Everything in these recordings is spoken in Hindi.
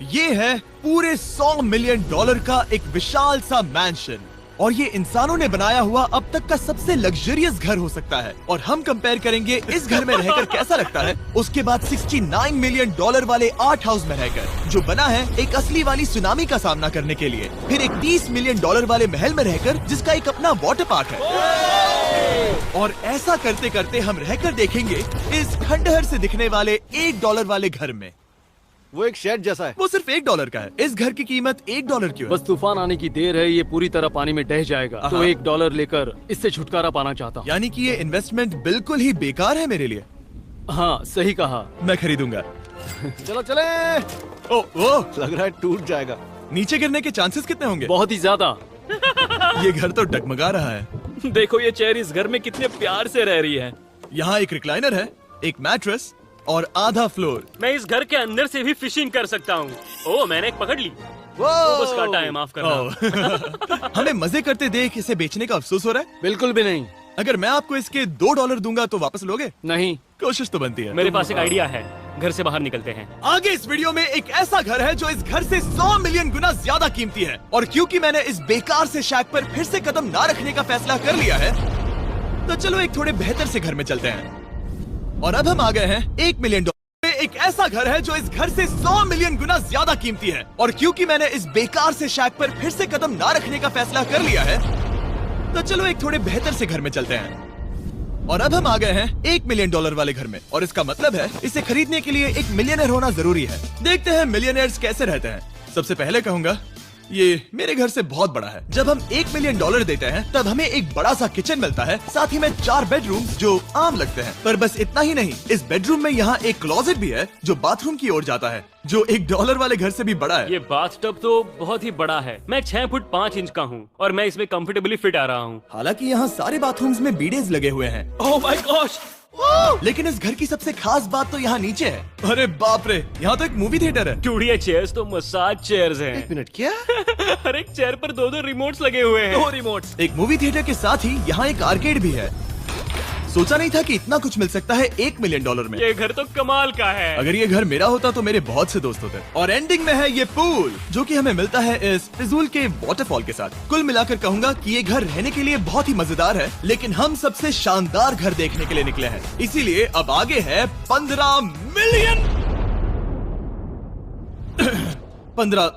ये है पूरे $100 मिलियन का एक विशाल सा मैंशन और ये इंसानों ने बनाया हुआ अब तक का सबसे लग्जरियस घर हो सकता है। और हम कंपेयर करेंगे इस घर में रहकर कैसा लगता है उसके बाद $69 मिलियन वाले आर्ट हाउस में रहकर, जो बना है एक असली वाली सुनामी का सामना करने के लिए। फिर एक $30 मिलियन वाले महल में रहकर जिसका एक अपना वाटर पार्क है। और ऐसा करते करते हम रहकर देखेंगे इस खंडहर से दिखने वाले $1 वाले घर में। वो एक शेड जैसा है। वो सिर्फ $1 का है। इस घर की कीमत $1 क्यों है? बस तूफान आने की देर है, ये पूरी तरह पानी में ढह जाएगा। तो $1 लेकर इससे छुटकारा पाना चाहता हूँ। यानी कि ये इन्वेस्टमेंट बिल्कुल ही बेकार है मेरे लिए। हाँ सही कहा। मैं खरीदूंगा। चलो चले। ओ लग रहा है टूट जाएगा। नीचे गिरने के चांसेस कितने होंगे? बहुत ही ज्यादा। ये घर तो डगमगा रहा है। देखो ये चेयर इस घर में कितने प्यार से रह रही है। यहाँ एक रिक्लाइनर है, एक मैट्रेस और आधा फ्लोर। मैं इस घर के अंदर से भी फिशिंग कर सकता हूँ। ओह मैंने एक पकड़ ली। बस काटा है, माफ करना। हमें मजे करते देख इसे बेचने का अफसोस हो रहा है? बिल्कुल भी नहीं। अगर मैं आपको इसके $2 दूंगा तो वापस लोगे? नहीं। कोशिश तो बनती है। मेरे पास एक आइडिया है, घर से बाहर निकलते हैं। आगे इस वीडियो में एक ऐसा घर है जो इस घर से 100 मिलियन गुना ज्यादा कीमती है। और क्योंकि मैंने इस बेकार से शैक पर फिर से कदम ना रखने का फैसला कर लिया है, तो चलो एक थोड़े बेहतर से घर में चलते हैं। और अब हम आ गए हैं $1 मिलियन में। एक ऐसा घर है जो इस घर से 100 मिलियन गुना ज्यादा कीमती है। और क्योंकि मैंने इस बेकार से शैक पर फिर से कदम ना रखने का फैसला कर लिया है, तो चलो एक थोड़े बेहतर से घर में चलते हैं। और अब हम आ गए हैं $1 मिलियन वाले घर में। और इसका मतलब है इसे खरीदने के लिए एक मिलियनर होना जरूरी है। देखते हैं मिलियनर्स कैसे रहते हैं। सबसे पहले कहूंगा ये मेरे घर से बहुत बड़ा है। जब हम $1 मिलियन देते हैं तब हमें एक बड़ा सा किचन मिलता है, साथ ही में 4 बेडरूम जो आम लगते हैं। पर बस इतना ही नहीं, इस बेडरूम में यहाँ एक क्लोजेट भी है जो बाथरूम की ओर जाता है, जो $1 वाले घर से भी बड़ा है। ये बाथटब तो बहुत ही बड़ा है। मैं 6 फुट 5 इंच का हूँ और मैं इसमें कंफर्टेबली फिट आ रहा हूँ। हालांकि यहाँ सारे बाथरूम्स में बीडेज लगे हुए हैं। Oh my gosh! लेकिन इस घर की सबसे खास बात तो यहाँ नीचे है। अरे बाप रे, यहाँ तो एक मूवी थिएटर है। टूडिया चेयर्स तो मसाज चेयर्स हैं। 1 मिनट, क्या? हर एक चेयर पर 2-2 रिमोट्स लगे हुए हैं। 2 रिमोट्स। एक मूवी थिएटर के साथ ही यहाँ एक आर्केड भी है। सोचा नहीं था कि इतना कुछ मिल सकता है $1 मिलियन में। ये घर तो कमाल का है। अगर ये घर मेरा होता तो मेरे बहुत से दोस्त होते। और एंडिंग में है ये पूल, जो कि हमें मिलता है इस फिजूल के वाटरफॉल के साथ। कुल मिलाकर कहूंगा कि ये घर रहने के लिए बहुत ही मजेदार है, लेकिन हम सबसे शानदार घर देखने के लिए निकले हैं। इसीलिए अब आगे है 15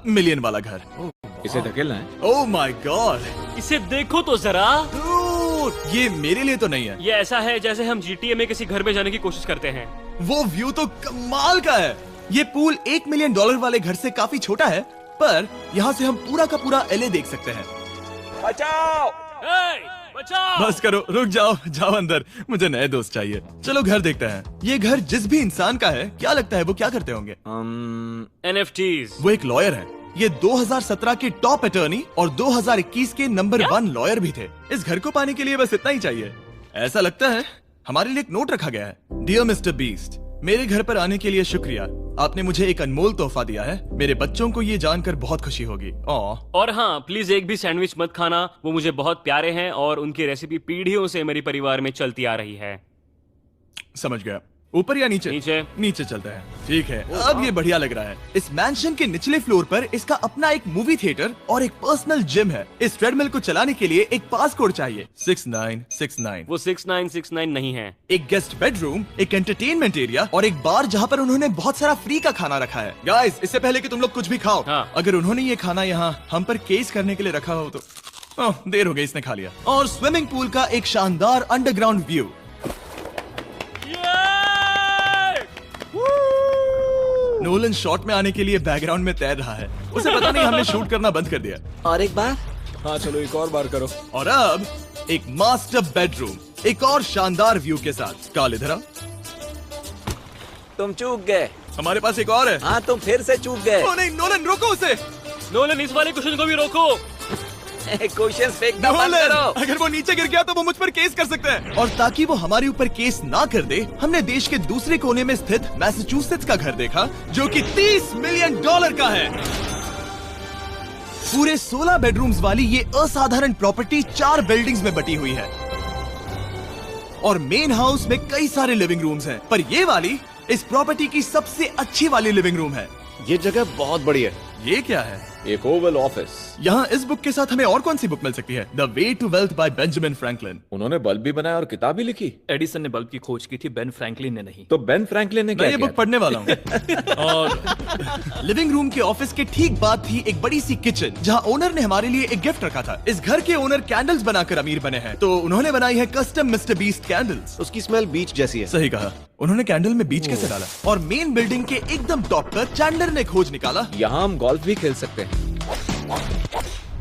मिलियन वाला घर। इसे धकेलना है। ओह माय गॉड, इसे देखो तो जरा। ये मेरे लिए तो नहीं है। ये ऐसा है जैसे हम GTA में किसी घर में जाने की कोशिश करते हैं। वो व्यू तो कमाल का है। ये पूल $1 मिलियन वाले घर से काफी छोटा है, पर यहाँ से हम पूरा का पूरा LA देख सकते हैं। बचाओ! बचाओ! बस करो, रुक जाओ, जाओ अंदर, मुझे नए दोस्त चाहिए। चलो घर देखते हैं। ये घर जिस भी इंसान का है, क्या लगता है वो क्या करते होंगे? NFTs। वो एक लॉयर है। ये 2017 के टॉप अटर्नी और 2021 के नंबर 1 लॉयर भी थे। इस घर को पाने के लिए बस इतना ही चाहिए। ऐसा लगता है हमारे लिए एक नोट रखा गया है। डियर मिस्टर बीस्ट, मेरे घर पर आने के लिए शुक्रिया। आपने मुझे एक अनमोल तोहफा दिया है। मेरे बच्चों को ये जानकर बहुत खुशी होगी। और हाँ, प्लीज एक भी सैंडविच मत खाना। वो मुझे बहुत प्यारे हैं और उनकी रेसिपी पीढ़ियों से मेरे परिवार में चलती आ रही है। समझ गया। ऊपर या नीचे? नीचे चलता है। ठीक है, अब ये बढ़िया लग रहा है। इस मैंशन के निचले फ्लोर पर इसका अपना एक मूवी थिएटर और एक पर्सनल जिम है। इस ट्रेडमिल को चलाने के लिए एक पासकोड चाहिए, 6969। वो 6969 नहीं है। एक गेस्ट बेडरूम, एक एंटरटेनमेंट एरिया और एक बार जहाँ पर उन्होंने बहुत सारा फ्री का खाना रखा है। गाइस, इससे पहले कि तुम लोग कुछ भी खाओ, अगर उन्होंने ये खाना यहाँ हम पर केस करने के लिए रखा हो तो देर हो गई, इसने खा लिया। और स्विमिंग पूल का एक शानदार अंडरग्राउंड व्यू। नोलन शॉट में आने के लिए बैकग्राउंड में तैर रहा है। उसे पता नहीं हमने शूट करना बंद कर दिया। और एक बार? हाँ चलो, एक और बार करो। और अब एक मास्टर बेडरूम, एक और शानदार व्यू के साथ। काल इधर आओ। तुम चूक गए। हमारे पास एक और है। हाँ, तुम फिर से चूक गए। ओ नहीं, नोलन रोको उसे। नोलन, इस वाले क्वेश्चन को भी रोको। क्वेश्चन फेंकना बंद करो। अगर वो नीचे गिर गया तो वो मुझ पर केस कर सकते हैं। और ताकि वो हमारे ऊपर केस ना कर दे, हमने देश के दूसरे कोने में स्थित मैसाचुसेट्स का घर देखा, जो कि $30 मिलियन का है। पूरे 16 बेडरूम्स वाली ये असाधारण प्रॉपर्टी 4 बिल्डिंग्स में बटी हुई है और मेन हाउस में कई सारे लिविंग रूम्स हैं, पर ये वाली इस प्रॉपर्टी की सबसे अच्छी वाली लिविंग रूम है। ये जगह बहुत बड़ी है। ये क्या है? एक ओवल ऑफिस। यहाँ इस बुक के साथ हमें और कौन सी बुक मिल सकती है? The way to wealth by Benjamin Franklin. उन्होंने बल्ब भी बनाया और किताब भी लिखी। एडिसन ने बल्ब की खोज की थी, बेन फ्रैंकलिन ने नहीं। तो बेन फ्रैंकलिन ने मैं क्या ये किया? बुक पढ़ने वाला हूँ। और लिविंग रूम के ऑफिस के ठीक बाद थी एक बड़ी सी किचन, जहाँ ओनर ने हमारे लिए एक गिफ्ट रखा था। इस घर के ओनर कैंडल्स बनाकर अमीर बने हैं, तो उन्होंने बनाई है कस्टम मिस्टर बीस्ट कैंडल्स। उसकी स्मेल बीच जैसी है। सही कहा। उन्होंने कैंडल में बीच कैसे डाला? और मेन बिल्डिंग के एकदम टॉप पर चैंडलर ने खोज निकाला। यहाँ हम गोल्फ भी खेल सकते हैं।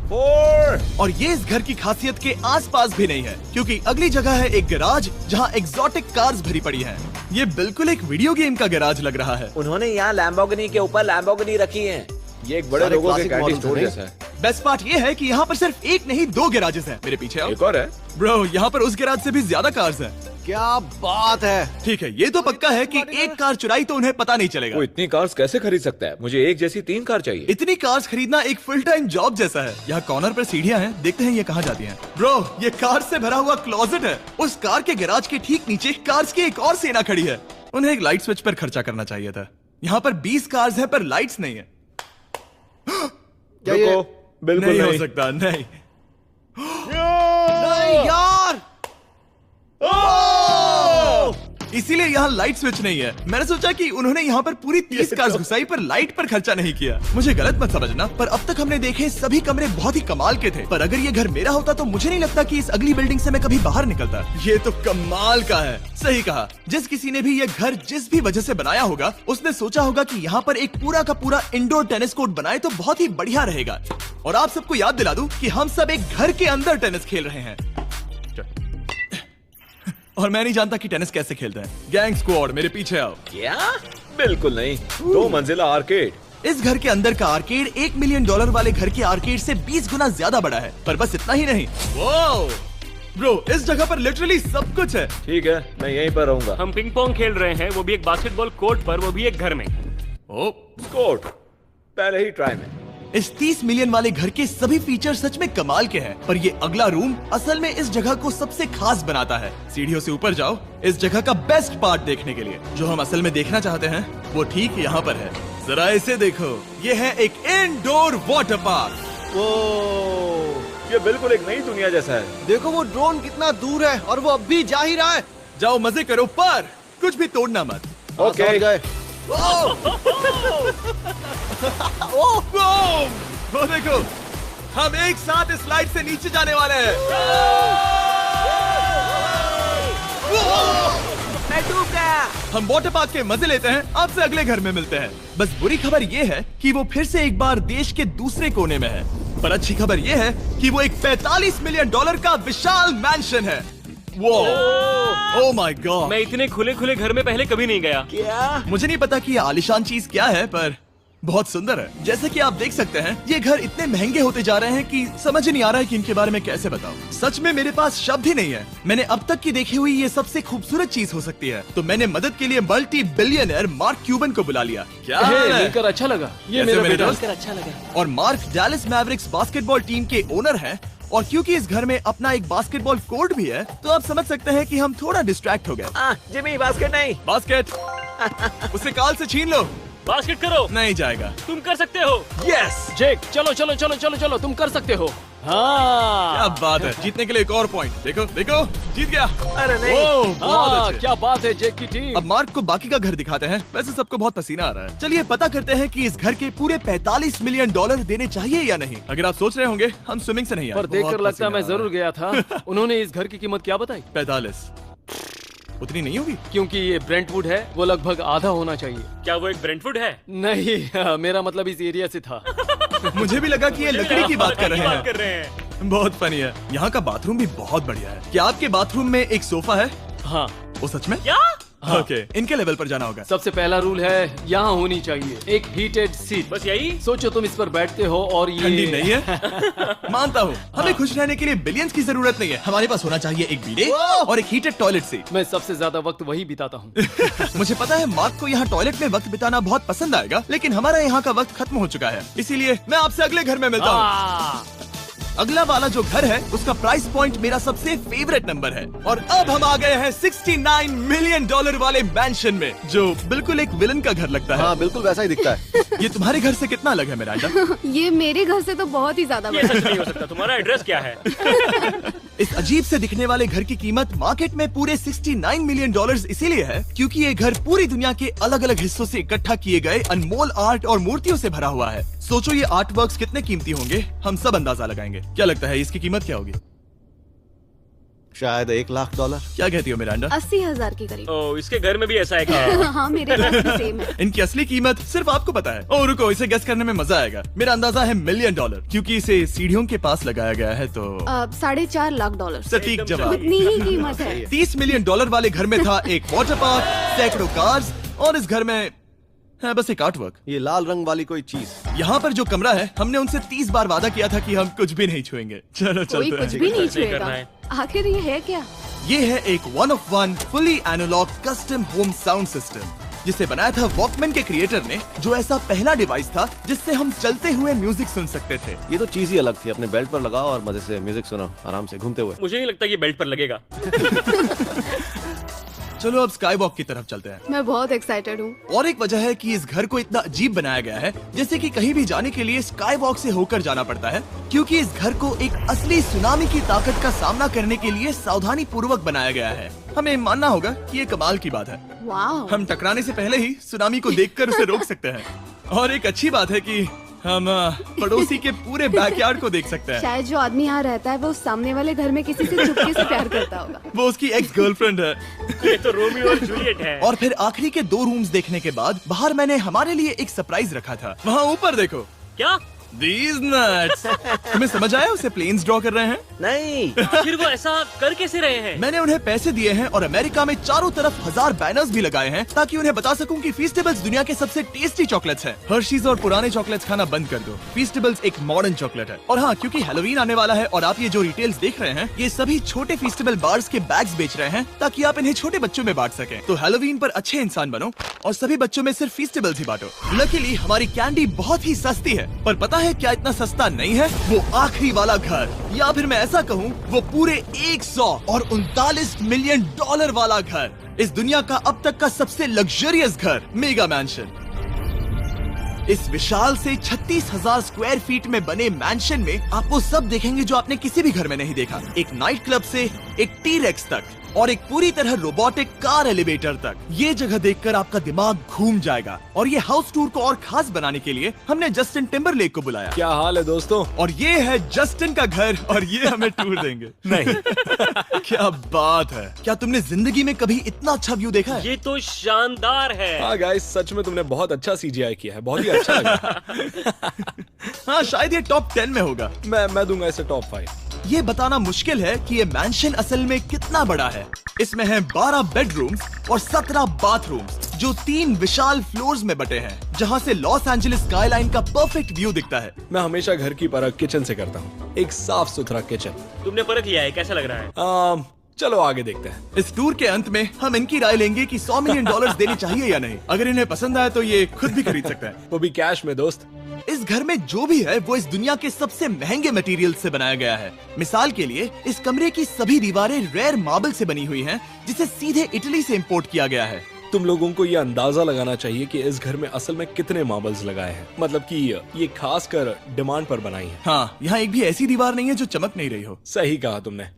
4 और ये इस घर की खासियत के आसपास भी नहीं है, क्योंकि अगली जगह है एक गैराज जहाँ एग्जॉटिक कार्स भरी पड़ी हैं। ये बिल्कुल एक वीडियो गेम का गैराज लग रहा है। उन्होंने यहाँ लैम्बोर्गिनी के ऊपर लैम्बोर्गिनी रखी है। ये एक बड़े सारे लोगों के classic कैंडी models स्टोर हैं। जैसा है। बेस्ट पार्ट ये है कि यहाँ पर सिर्फ एक नहीं 2 गैराजेस हैं। मेरे पीछे आओ। एक और है। ब्रो, यहाँ पर उस गैराज से भी ज्यादा कार्स हैं। क्या बात है। ठीक है, ये तो पक्का है कि एक कार चुराई तो उन्हें पता नहीं चलेगा। वो इतनी कार्स कैसे खरीद सकता है? मुझे एक जैसी 3 कार चाहिए। इतनी कार्स खरीदना एक फुल टाइम जॉब जैसा है। यहाँ कॉर्नर पर सीढ़ियाँ हैं, देखते हैं ये कहाँ जाती हैं। ब्रो, ये कार से भरा हुआ क्लोजेट है। उस कार के गैराज के ठीक नीचे कार्स की एक और सेना खड़ी है। उन्हें एक लाइट स्विच पर खर्चा करना चाहिए था। यहाँ पर 20 कार्स हैं पर लाइट्स नहीं है। क्या ये रुको, बिल्कुल नहीं हो नहीं। सकता, नहीं। नहीं यार। इसीलिए यहाँ लाइट स्विच नहीं है। मैंने सोचा कि उन्होंने यहाँ पर पूरी 30 कार्स घुसाई पर लाइट पर खर्चा नहीं किया। मुझे गलत मत समझना, पर अब तक हमने देखे सभी कमरे बहुत ही कमाल के थे। पर अगर ये घर मेरा होता तो मुझे नहीं लगता कि इस अगली बिल्डिंग से मैं कभी बाहर निकलता। ये तो कमाल का है। सही कहा। जिस किसी ने भी ये घर जिस भी वजह से बनाया होगा, उसने सोचा होगा कि यहाँ पर एक पूरा का पूरा इंडोर टेनिस कोर्ट बनाए तो बहुत ही बढ़िया रहेगा। और आप सबको याद दिला दूं कि हम सब एक घर के अंदर टेनिस खेल रहे हैं। और मैं नहीं जानता कि टेनिस कैसे खेलते हैं। गैंग स्क्वाड, मेरे पीछे आओ। क्या? बिल्कुल नहीं। 2 मंजिला आर्केड। इस घर के अंदर का आर्केड $1 मिलियन वाले घर के आर्केड से 20 गुना ज्यादा बड़ा है। पर बस इतना ही नहीं। वाओ! ब्रो, इस जगह पर लिटरली सब कुछ है। ठीक है, मैं यहीं पर रहूंगा। हम पिंग पोंग खेल रहे हैं, वो भी एक बास्केटबॉल कोर्ट पर, वो भी एक घर में। ओ, कोर्ट पहले ही ट्राई में। इस 30 मिलियन वाले घर के सभी फीचर सच में कमाल के हैं, पर ये अगला रूम असल में इस जगह को सबसे खास बनाता है। सीढ़ियों से ऊपर जाओ इस जगह का बेस्ट पार्ट देखने के लिए। जो हम असल में देखना चाहते हैं वो ठीक यहाँ पर है। जरा इसे देखो, ये है एक इंडोर वाटर पार्क। ये बिल्कुल एक नई दुनिया जैसा है। देखो वो ड्रोन कितना दूर है और वो अब भी जा ही रहा है। जाओ मजे करो, पर कुछ भी तोड़ना मत। ओके। समझ गए। वो देखो, हम एक साथ इस स्लाइड से नीचे जाने वाले हैं। मैं डूब गया। हम वाटर पार्क के मजे लेते हैं, आपसे अगले घर में मिलते हैं। बस बुरी खबर ये है कि वो फिर से एक बार देश के दूसरे कोने में है। पर अच्छी खबर ये है कि वो एक $45 मिलियन का विशाल मैंशन है। वो ओह माय गॉड। मैं इतने खुले खुले घर में पहले कभी नहीं गया। क्या? मुझे नहीं पता कि ये आलिशान चीज क्या है, पर बहुत सुंदर है। जैसे कि आप देख सकते हैं, ये घर इतने महंगे होते जा रहे हैं कि समझ ही नहीं आ रहा है कि इनके बारे में कैसे बताऊं। सच में मेरे पास शब्द ही नहीं है। मैंने अब तक की देखी हुई ये सबसे खूबसूरत चीज हो सकती है। तो मैंने मदद के लिए मल्टी बिलियनर मार्क क्यूबन को बुला लिया। क्या हे, हाल है? मिलकर अच्छा लगा। ये कैसे मेरा मेरे बेटा। दोस्त? अच्छा लगा। और mark Dallas Mavericks basketball team के ओनर हैं। और क्योंकि इस घर में अपना एक बास्केटबॉल कोर्ट भी है, तो आप समझ सकते हैं कि हम थोड़ा डिस्ट्रैक्ट हो गए। जिमी, बास्केट नहीं। बास्केट उसे काल से छीन लो। बास्केट करो। नहीं जाएगा। तुम कर सकते हो। यस, जेक, चलो चलो चलो चलो चलो, तुम कर सकते हो। हाँ, क्या बात है। जीतने के लिए एक और पॉइंट। देखो देखो, जीत गया। अरे नहीं। ओह, बहुत हाँ, अच्छे। क्या बात है जेक की टीम। अब मार्क को बाकी का घर दिखाते हैं। वैसे सबको बहुत पसीना आ रहा है। चलिए पता करते हैं कि इस घर के पूरे $45 मिलियन देने चाहिए या नहीं। अगर आप सोच रहे होंगे हम स्विमिंग से नहीं आए, पर देखकर बहुत लगता है मैं पसीना आ जरूर गया था। उन्होंने इस घर की कीमत क्या बताई? 45 उतनी नहीं होगी। क्योंकि ये ब्रेंटवुड है, वो लगभग आधा होना चाहिए। क्या वो एक ब्रेंटफुड है? नहीं, मेरा मतलब इस एरिया से था। मुझे भी लगा कि ये लकड़ी की बात कर रहे बात कर हैं। रहे हैं। बहुत फनी है। यहाँ का बाथरूम भी बहुत बढ़िया है। क्या आपके बाथरूम में एक सोफा है? हाँ, वो सच में? क्या? ओके, इनके लेवल पर जाना होगा। सबसे पहला रूल है यहाँ होनी चाहिए एक हीटेड सीट। बस यही? सोचो तुम इस पर बैठते हो और ये ठंडी नहीं है। मानता हूँ, हमें खुश रहने के लिए बिलियंस की जरूरत नहीं है। हमारे पास होना चाहिए एक बीडे और एक हीटेड टॉयलेट सीट। मैं सबसे ज्यादा वक्त वही बिताता हूँ। मुझे पता है मार्क को यहाँ टॉयलेट में वक्त बिताना बहुत पसंद आएगा, लेकिन हमारा यहाँ का वक्त खत्म हो चुका है। इसीलिए मैं आपसे अगले घर में मिलता हूँ। अगला वाला जो घर है उसका प्राइस पॉइंट मेरा सबसे फेवरेट नंबर है। और अब हम आ गए हैं $69 मिलियन वाले मैंशन में, जो बिल्कुल एक विलन का घर लगता है। हाँ बिल्कुल वैसा ही दिखता है। ये तुम्हारे घर से कितना अलग है मिरांडा? ये मेरे घर से तो बहुत ही ज्यादा ये बड़ा सच नहीं हो सकता। तुम्हारा एड्रेस क्या है? इस अजीब से दिखने वाले घर की कीमत मार्केट में पूरे $69 मिलियन इसीलिए है क्योंकि ये घर पूरी दुनिया के अलग अलग हिस्सों से इकट्ठा किए गए अनमोल आर्ट और मूर्तियों से भरा हुआ है। सोचो ये आर्ट वर्क्स कितने कीमती होंगे, हम सब अंदाजा लगाएंगे। क्या लगता है इसकी कीमत क्या होगी? शायद $1 लाख। क्या कहती हो मिरांडा? 80,000 के करीब। ओ, इसके घर में भी ऐसा है क्या? हाँ मेरे घर भी सेम है। इनकी असली कीमत सिर्फ आपको पता है। ओ रुको, इसे गेस करने में मजा आएगा। मेरा अंदाजा है $1 मिलियन क्योंकि इसे सीढ़ियों के पास लगाया गया है। तो $4.5 लाख। सटीक जवाब। उतनी ही कीमत है। $30 मिलियन वाले घर में था एक वाटर पार्क, सैकड़ों कार्स और इस घर में है बस एक आर्ट वर्क। ये लाल रंग वाली कोई चीज। यहाँ पर जो कमरा है, हमने उनसे 30 बार वादा किया था कि हम कुछ भी नहीं छुएंगे। चलो कोई चलते कुछ हैं। भी नहीं करना छुएगा। है। आखिर ये है क्या? ये है एक 1 of 1 fully analogue custom home sound system, जिसे बनाया था वॉकमैन के क्रिएटर ने, जो ऐसा पहला डिवाइस था जिससे हम चलते हुए म्यूजिक सुन सकते थे। ये तो चीज ही अलग थी। अपने बेल्ट पर लगाओ और मजे से म्यूजिक सुनो आराम से घूमते हुए। मुझे नहीं लगता कि बेल्ट पर लगेगा। चलो अब स्काई वॉक की तरफ चलते हैं। मैं बहुत एक्साइटेड हूँ। और एक वजह है कि इस घर को इतना अजीब बनाया गया है, जैसे कि कहीं भी जाने के लिए स्काई वॉक से होकर जाना पड़ता है, क्योंकि इस घर को एक असली सुनामी की ताकत का सामना करने के लिए सावधानी पूर्वक बनाया गया है। हमें मानना होगा कि ये कमाल की बात है। वाह। हम टकराने से पहले ही सुनामी को देखकर उसे रोक सकते हैं। और एक अच्छी बात है कि हम पड़ोसी के पूरे बैकयार्ड को देख सकते हैं। शायद जो आदमी यहाँ रहता है वो उस सामने वाले घर में किसी से चुपके से प्यार करता होगा। वो उसकी एक्स गर्लफ्रेंड है। ये तो रोमियो और जूलियट है। और फिर आखिरी के 2 रूम्स देखने के बाद बाहर मैंने हमारे लिए एक सरप्राइज रखा था। वहाँ ऊपर देखो। क्या? These nuts! तुम्हें समझ आया उसे प्लेन्स ड्रॉ कर रहे हैं? नहीं। आखिर वो ऐसा कर कैसे रहे हैं? मैंने उन्हें पैसे दिए हैं और अमेरिका में चारों तरफ 1000 बैनर्स भी लगाए हैं ताकि उन्हें बता सकूं कि फीस्टेबल्स दुनिया के सबसे टेस्टी चॉकलेट्स हैं। हर्शीज और पुराने चॉकलेट्स खाना बंद कर दो। फीस्टेबल्स एक मॉडर्न चॉकलेट है। और हाँ, क्योंकि हैलोवीन आने वाला है और आप ये जो रिटेल्स देख रहे हैं, ये सभी छोटे फीस्टेबल बार्स के बैग्स बेच रहे हैं ताकि आप इन्हें छोटे बच्चों में बांट सकें। तो हैलोवीन पर अच्छे इंसान बनो और सभी बच्चों में सिर्फ फीस्टेबल्स ही बांटो। लकीली हमारी कैंडी बहुत ही सस्ती है, पर पता है क्या इतना सस्ता नहीं है? वो आखिरी वाला घर, या फिर मैं ऐसा कहूँ वो पूरे 139 मिलियन वाला घर। इस दुनिया का अब तक का सबसे लग्जरियस घर, मेगा मैंशन। इस विशाल से 36,000 स्क्वायर फीट में बने मैंशन में आप वो सब देखेंगे जो आपने किसी भी घर में नहीं देखा। एक नाइट क्लब से एक टी-रेक्स तक और एक पूरी तरह रोबोटिक कार एलिवेटर तक। ये जगह देखकर आपका दिमाग घूम जाएगा। और ये हाउस टूर को और खास बनाने के लिए हमने जस्टिन टिम्बरलेक को बुलाया। क्या हाल है दोस्तों? और ये है जस्टिन का घर और ये हमें टूर देंगे। नहीं। क्या बात है! क्या तुमने जिंदगी में कभी इतना अच्छा व्यू देखा है? ये तो शानदार है। हाँ गाइस, सच में तुमने बहुत अच्छा CGI किया है। बहुत ही अच्छा लगा। हाँ, शायद ये टॉप 10 में होगा। मैं दूंगा इसे टॉप 5। ये बताना मुश्किल है कि ये मैंशन असल में कितना बड़ा है। इसमें है 12 बेडरूम्स और 17 बाथरूम्स, जो 3 विशाल फ्लोर्स में बटे हैं, जहाँ से लॉस एंजलिस स्काईलाइन का परफेक्ट व्यू दिखता है। मैं हमेशा घर की परख किचन से करता हूँ। एक साफ सुथरा किचन। तुमने परख लिया है, कैसा लग रहा है? चलो आगे देखते हैं। इस टूर के अंत में हम इनकी राय लेंगे कि $100 मिलियन देने चाहिए या नहीं। अगर इन्हें पसंद आए तो ये खुद भी खरीद सकते हैं। वो भी कैश में दोस्त। इस घर में जो भी है वो इस दुनिया के सबसे महंगे मटेरियल से बनाया गया है। मिसाल के लिए इस कमरे की सभी दीवारें रेयर मार्बल से बनी हुई हैं, जिसे सीधे इटली से इंपोर्ट किया गया है। तुम लोगों को ये अंदाजा लगाना चाहिए कि इस घर में असल में कितने मार्बल्स लगाए हैं। मतलब कि ये खास कर डिमांड पर बनाई है। हाँ, यहाँ एक भी ऐसी दीवार नहीं है जो चमक नहीं रही हो। सही कहा तुमने।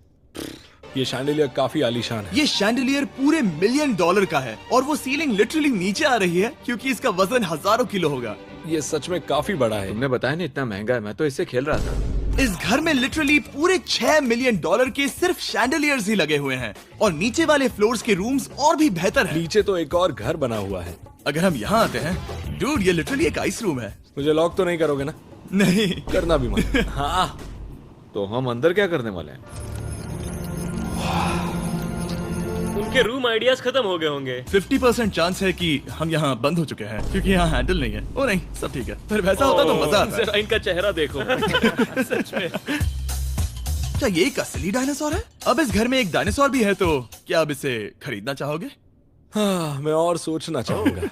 ये शैंडिलियर काफी आलीशान है। ये शैंडिलियर पूरे $1 मिलियन का है और वो सीलिंग लिटरली नीचे आ रही है क्योंकि इसका वजन हजारों किलो होगा। ये सच में काफी बड़ा है। तुमने बताया नहीं इतना महंगा है, मैं तो इससे खेल रहा था। इस घर में लिटरली पूरे $6 मिलियन के सिर्फ शैंडिलियर्स ही लगे हुए हैं और नीचे वाले फ्लोर्स के रूम्स और भी बेहतर हैं। नीचे तो एक और घर बना हुआ है। अगर हम यहाँ आते हैं, डूड, ये लिटरली एक आइस रूम है। मुझे लॉक तो नहीं करोगे ना? नहीं करना भी मत। हाँ, तो हम अंदर क्या करने वाले हैं? उनके रूम आइडियाज खत्म हो गए होंगे। 50% चांस है कि हम यहाँ बंद हो चुके हैं क्योंकि यहाँ हैंडल नहीं है। ओ नहीं, सब ठीक है। पर वैसा होता तो मजा आता। जरा इनका चेहरा देखो। सच में। क्या ये एक असली डायनासोर है? अब इस घर में एक डायनासोर भी है, तो क्या अब इसे खरीदना चाहोगे? हाँ, मैं और सोचना चाहूंगा।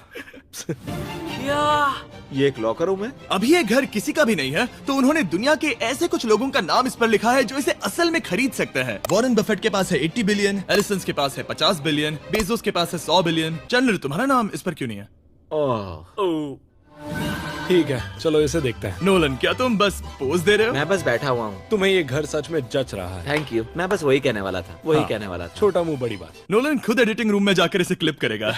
ये एक लॉकर रूम है? अभी ये घर किसी का भी नहीं है, तो उन्होंने दुनिया के ऐसे कुछ लोगों का नाम इस पर लिखा है जो इसे असल में खरीद सकते हैं। वॉरेन बफेट के पास है 80 बिलियन, एलिसन के पास है 50 बिलियन, बेजोस के पास है 100 बिलियन। चैंडलर, तुम्हारा नाम इस पर क्यों नहीं है? ओह, ठीक है, चलो इसे देखते हैं। नोलन, क्या तुम बस पोज दे रहे हो? मैं बस बैठा हुआ हूँ। तुम्हें ये घर सच में जच रहा है। Thank you. मैं बस वही कहने वाला था, वही कहने वाला था। छोटा मुंह बड़ी बात। नोलन खुद एडिटिंग रूम में जाकर इसे क्लिप करेगा।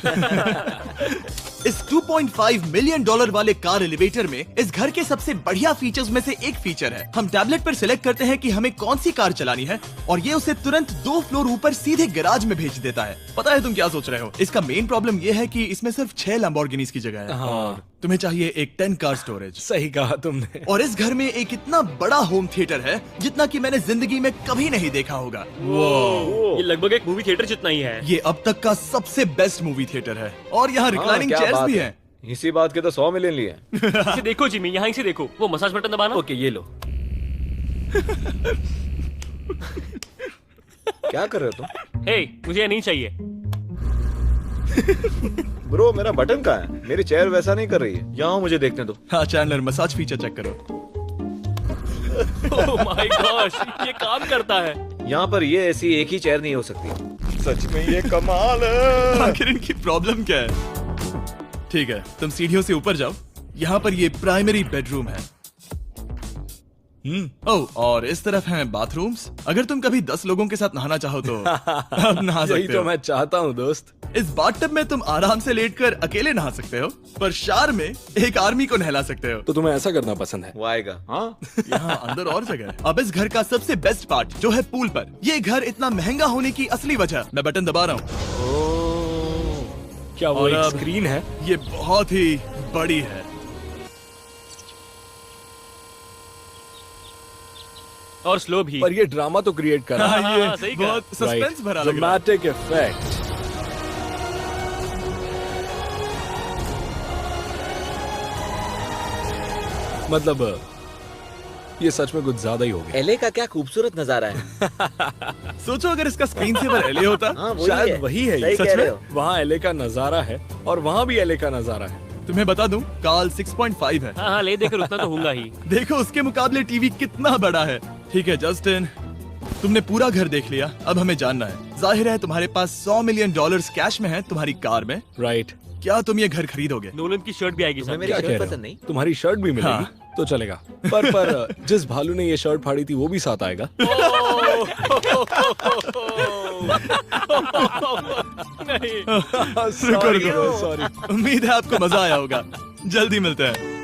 इस $2.5 मिलियन वाले कार एलिवेटर में इस घर के सबसे बढ़िया फीचर्स में से एक फीचर है। हम टैबलेट पर सिलेक्ट करते हैं कि हमें कौन सी कार चलानी है और ये उसे तुरंत 2 फ्लोर ऊपर सीधे गैराज में भेज देता है। पता है तुम क्या सोच रहे हो? इसका मेन प्रॉब्लम ये है कि इसमें सिर्फ 6 लैम्बोर्गिनीज की जगह है। हाँ। तुम्हें चाहिए एक 10 कार स्टोरेज। सही कहा तुमने। और इस घर में एक इतना बड़ा होम थिएटर है जितना कि मैंने जिंदगी में कभी नहीं देखा होगा। ये लगभग एक मूवी थिएटर जितना ही है। ये अब तक का सबसे बेस्ट मूवी थिएटर है और यहाँ रिक्लाइनिंग क्या चेयर्स बात भी है। हैं। इसी बात के तो 100 मिलियन लिए। इसे देखो जिमी, यहाँ इसे देखो, वो मसाज बटन दबाना। ओके, ये लो। क्या कर रहे हो तुम? हे, मुझे ये नहीं चाहिए। ब्रो, मेरा बटन कहाँ है? मेरी चेयर वैसा नहीं कर रही है। यहाँ मुझे देखने दो। हाँ चैंडलर, मसाज फीचर चेक करो। ओह माय गॉश, ये काम करता है। यहाँ पर ये ऐसी एक ही चेयर नहीं हो सकती। सच में ये कमाल है। आखिर इनकी प्रॉब्लम क्या है? ठीक है, तुम सीढ़ियों से ऊपर जाओ। यहाँ पर ये प्राइमरी बेडरूम है। ओह, और इस तरफ हैं बाथरूम्स। अगर तुम कभी 10 लोगों के साथ नहाना चाहो तो अब नहा यही सकते तो हो। मैं चाहता हूँ दोस्त। इस बाथटब में तुम आराम से लेटकर अकेले नहा सकते हो, पर शार में एक आर्मी को नहला सकते हो। तो तुम्हें ऐसा करना पसंद है? वो आएगा। हाँ, यहाँ अंदर और जगह है। अब इस घर का सबसे बेस्ट पार्ट जो है पूल पर। ये घर इतना महंगा होने की असली वजह, मैं बटन दबा रहा हूँ। क्या वो और एक अब स्क्रीन है? ये बहुत ही बड़ी है। और स्लो भी। पर ये ड्रामा तो क्रिएट कर रहा है। हाँ, ये हाँ, सही कहा। बहुत सस्पेंस भरा लग रहा है। Dramatic effect. मतलब ये सच में कुछ ज्यादा ही हो गया। एले का क्या खूबसूरत नजारा है। सोचो अगर इसका स्क्रीन सेवर एले होता। हाँ, वही शायद है। वही है ये। सही सच कह में? रहे हो। वहाँ एले का नजारा है और वहाँ भी एले का नजारा है। तुम्हें बता दूं, काल 6.5 है। हाँ हाँ, ले देकर उतना तो होगा ही। देखो उसके मुकाबले टीवी कितना बड़ा है। ठीक है जस्टिन, तुमने पूरा घर देख लिया। अब हमें जानना है, जाहिर है तुम्हारे पास $100 मिलियन कैश में है तुम्हारी कार में। राइट। क्या तुम ये घर खरीदोगे? नोलन की शर्ट भी आएगी तुम्हें साथ। मेरी क्या शर्ट कह रहे पसंद हो? नहीं? तुम्हारी शर्ट भी मिलेगी हाँ। तो चलेगा। पर जिस भालू ने ये शर्ट फाड़ी थी वो भी साथ आएगा। नहीं। रुको, रुको। सॉरी। उम्मीद है आपको मजा आया होगा। जल्दी मिलते हैं।